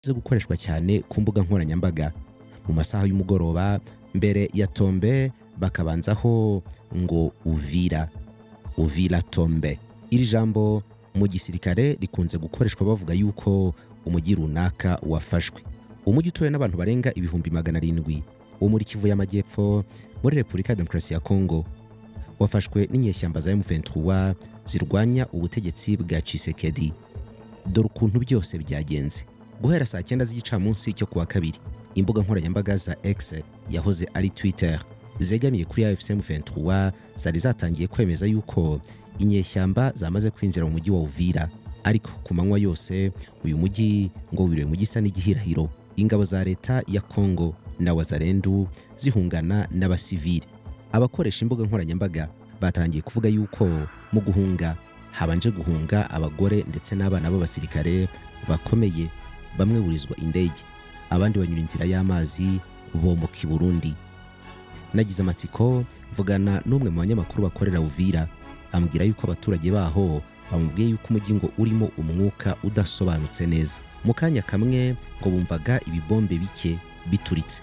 zo gukoreshwa cyane ku mbuga nkoranyambaga mu masaha y'umugoroba mbere ya tombe bakabanzaho ngo Uvira tombe. Iri jambo mu gisirikare rikunze gukoreshwa bavuga yuko umujyi runaka wafashwe. Umujyi utuwe n'abantu barenga ibihumbi 700 wo muri Kivu y'Amajyepfo muri Repubulika ya Demokarasi ya Kongo wafashwe n'inyeshyamba za M23 zirwanya ubutegetsi bwa Tshisekedi. Dore ukuntu byose byagenze. Guhera saa 9 z'igicamunsi cyo kuwa kabiri, imbuga nkoranyambaga za X yahoze ari Twitter zegamiye kuri AFC M23 zari zatangiye kwemeza yuko inyeshyamba zamaze kwinjira mu mujyi wa Uvira, ariko ku manywa yose uyu mujyi ngo wiriwe mu gisa n'igihirahiro. Ingabo za leta ya Kongo na Wazalendu zihungana n'abasivili. Abakoresha imbuga nkoranyambaga batangiye kuvuga yuko mu guhunga habanje guhunga abagore ndetse n'abana b'abasirikare bakomeye, bamwe burizwa indege, abandi banyura inzira y'amazi bomboka i Burundi. Nagize amatsiko mvugana n'umwe mu banyamakuru bakorera Uvira, ambwira yuko abaturage baho bamubwiye yuko umujyi ngo urimo umwuka udasobanutse neza. Mu kanya kamwe ngo bumvaga ibibombe bike bituritse,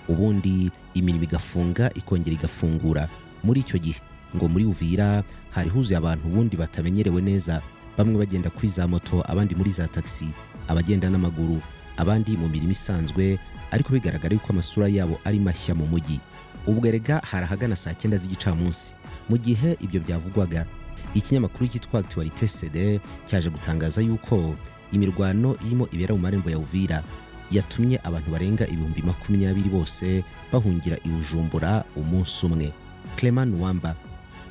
ubundi imirimo igafunga ikongera igafungura. Muri icyo gihe ngo muri Uvira hari huzuye abantu ubundi batamenyerewe neza, bamwe bagenda kuri za moto, abandi muri za taxi, abagenda n'amaguru, abandi mu mirimo isanzwe, ariko bigaragara yuko amasura yabo ari mashya mu mujyi. Ubwo erega harahagana saa 9 z'igicamunsi. Mu gihe ibyo byavugwaga, ikinyamakuru cyitwa Actualité CD cyaje gutangaza yuko imirwano irimo ibera mu marembo ya Uvira yatumye abantu barenga ibihumbi 20 bose bahungira i Bujumbura umunsi umwe. Clement Nwamba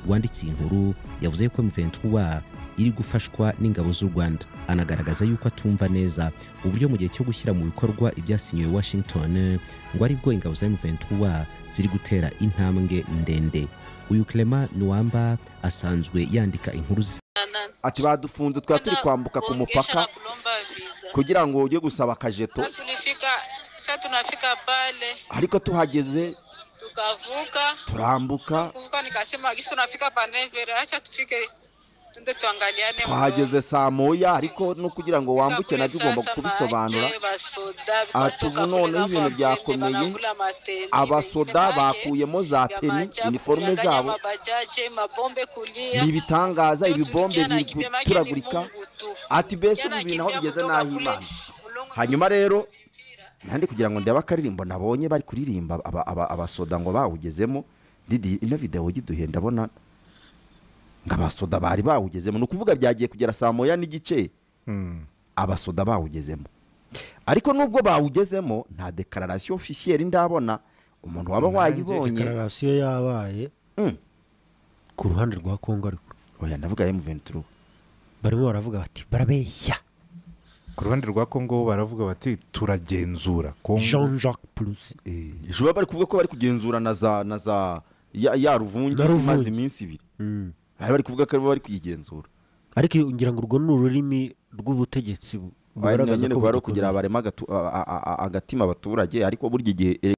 wanditse inkuru yavuze ko M23 iri gufashwa n'ingabo z'u Rwanda, anagaragaza yuko atumva neza uburyo mu gihe cyo gushyira mu bikorwa ibyasinyiwe Washington ngo aribwo ingabo za M23 ziri gutera intambwe ndende. Uyu Clement Nwamba asanzwe yandika inkuru ati badufunze twa turi kwambuka ku mupaka kugira ngo ujye gusaba akajeto. Sasa tunafika pale ariko tuhageze tukavuka turambuka, nikasema gisi tunafika pa Nevere, acha tufike tunde tuangaliane. Twahageze saa moya, ariko no kugira ngo wambuke nabyo ugomba kubisobanura. Ati ubu none ibintu byakomeye, abasoda bakuyemo za teni uniforme zabo, nibitangaza ibibombe biri guturagurika. Ati bese ibintu aho bigeze naho Imana. Hanyuma rero nandi kugira ngo ndeba akaririmbo nabonye bari kuririmba abasoda ngo bawugezemo. Didi ino video giduhe ndabona ngabasoda bari bawugezemo, nukuvuga byagiye kugera saa moya n'igice abasoda bawugezemo. Ariko nubwo bawugezemo nta declaration officielle ndabona umuntu waba wayibonye. Declaration yabaye ku ruhande rwa Kongo, ariko oya ndavuga M23 barimo baravuga bati barabeshya. Ku ruhande rwa Kongo baravuga bati turagenzura Kongo. Jean-Jacques Plus je bari kuvuga ko bari kugenzura na za ya Ruvungi maze iminsi 2. Bari kuvuga ko bari kuyigenzura, ariko ngira ngo urwo n'ururimi rw'ubutegetsi bugaragaza ko bari kugira abarema agatima abaturage. Ariko burya igihe